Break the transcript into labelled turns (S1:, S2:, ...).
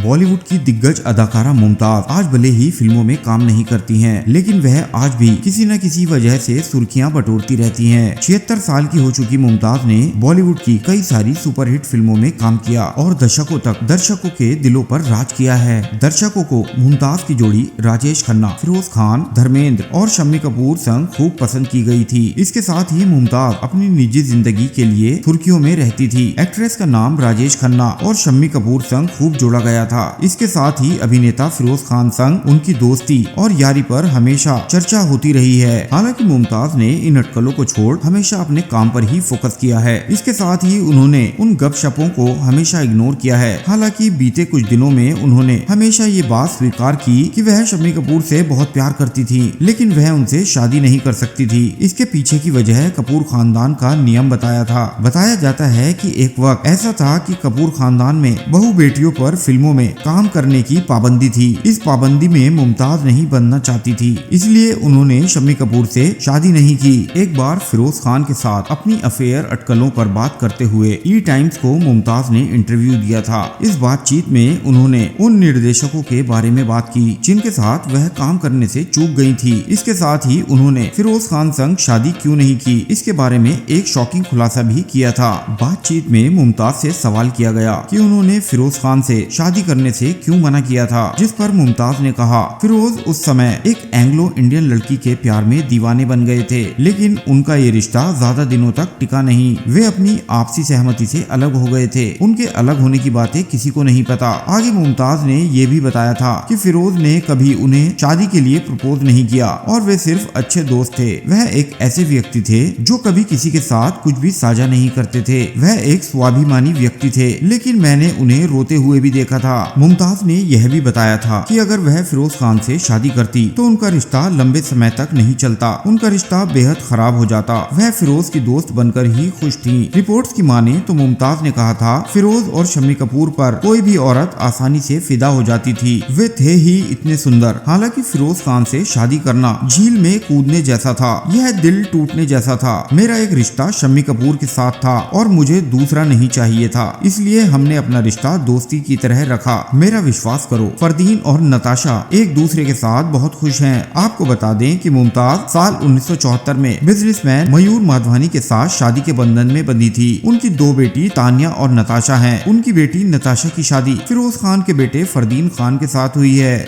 S1: बॉलीवुड की दिग्गज अदाकारा मुमताज आज भले ही फिल्मों में काम नहीं करती हैं, लेकिन वह आज भी किसी न किसी वजह से सुर्खियां बटोरती रहती हैं। 76 साल की हो चुकी मुमताज ने बॉलीवुड की कई सारी सुपरहिट फिल्मों में काम किया और दशकों तक दर्शकों के दिलों पर राज किया है। दर्शकों को मुमताज की जोड़ी राजेश खन्ना, फिरोज खान, धर्मेंद्र और शम्मी कपूर संग खूब पसंद की गई थी। इसके साथ ही मुमताज अपनी निजी जिंदगी के लिए सुर्खियों में रहती थी। एक्ट्रेस का नाम राजेश खन्ना और शम्मी कपूर संग खूब जोड़ा गया था। इसके साथ ही अभिनेता फिरोज खान संग उनकी दोस्ती और यारी पर हमेशा चर्चा होती रही है। हालांकि मुमताज ने इन अटकलों को छोड़ हमेशा अपने काम पर ही फोकस किया है। इसके साथ ही उन्होंने उन गपशपों को हमेशा इग्नोर किया है। हालांकि बीते कुछ दिनों में उन्होंने हमेशा ये बात स्वीकार की कि वह शम्मी कपूर से बहुत प्यार करती थी, लेकिन वह उनसे शादी नहीं कर सकती थी। इसके पीछे की वजह कपूर खानदान का नियम बताया था। बताया जाता है कि एक वक्त ऐसा था कि कपूर खानदान में बहू बेटियों पर फिल्मों में काम करने की पाबंदी थी। इस पाबंदी में मुमताज नहीं बनना चाहती थी, इसलिए उन्होंने शम्मी कपूर से शादी नहीं की। एक बार फिरोज खान के साथ अपनी अफेयर अटकलों पर बात करते हुए ई टाइम्स को मुमताज ने इंटरव्यू दिया था। इस बातचीत में उन्होंने उन निर्देशकों के बारे में बात की जिनके साथ वह काम करने से चूक गई थी। इसके साथ ही उन्होंने फिरोज खान संग शादी क्यों नहीं की, इसके बारे में एक शॉकिंग खुलासा भी किया था। बातचीत में मुमताज से सवाल किया गया कि उन्होंने फिरोज खान से शादी करने से क्यों मना किया था, जिस पर मुमताज ने कहा, फिरोज उस समय एक एंग्लो इंडियन लड़की के प्यार में दीवाने बन गए थे, लेकिन उनका ये रिश्ता ज्यादा दिनों तक टिका नहीं। वे अपनी आपसी सहमति से अलग हो गए थे। उनके अलग होने की बातें किसी को नहीं पता। आगे मुमताज ने ये भी बताया था कि फिरोज ने कभी उन्हें शादी के लिए प्रपोज नहीं किया और वे सिर्फ अच्छे दोस्त थे। वह एक ऐसे व्यक्ति थे जो कभी किसी के साथ कुछ भी साझा नहीं करते थे। वह एक स्वाभिमानी व्यक्ति थे, लेकिन मैंने उन्हें रोते हुए भी देखा था। मुमताज ने यह भी बताया था कि अगर वह फिरोज खान से शादी करती तो उनका रिश्ता लंबे समय तक नहीं चलता, उनका रिश्ता बेहद खराब हो जाता। वह फिरोज की दोस्त बनकर ही खुश थी। रिपोर्ट्स की माने तो मुमताज ने कहा था, फिरोज और शम्मी कपूर पर कोई भी औरत आसानी से फिदा हो जाती थी। वे थे ही इतने सुंदर। हालांकि फिरोज खान से शादी करना झील में कूदने जैसा था। यह दिल टूटने जैसा था। मेरा एक रिश्ता शम्मी कपूर के साथ था और मुझे दूसरा नहीं चाहिए था, इसलिए हमने अपना रिश्ता दोस्ती की तरह रखा। मेरा विश्वास करो, फरदीन और नताशा एक दूसरे के साथ बहुत खुश हैं। आपको बता दें कि मुमताज साल 1974 में बिजनेसमैन मयूर माधवानी के साथ शादी के बंधन में बंधी थी। उनकी दो बेटी तानिया और नताशा हैं। उनकी बेटी नताशा की शादी फिरोज खान के बेटे फरदीन खान के साथ हुई है।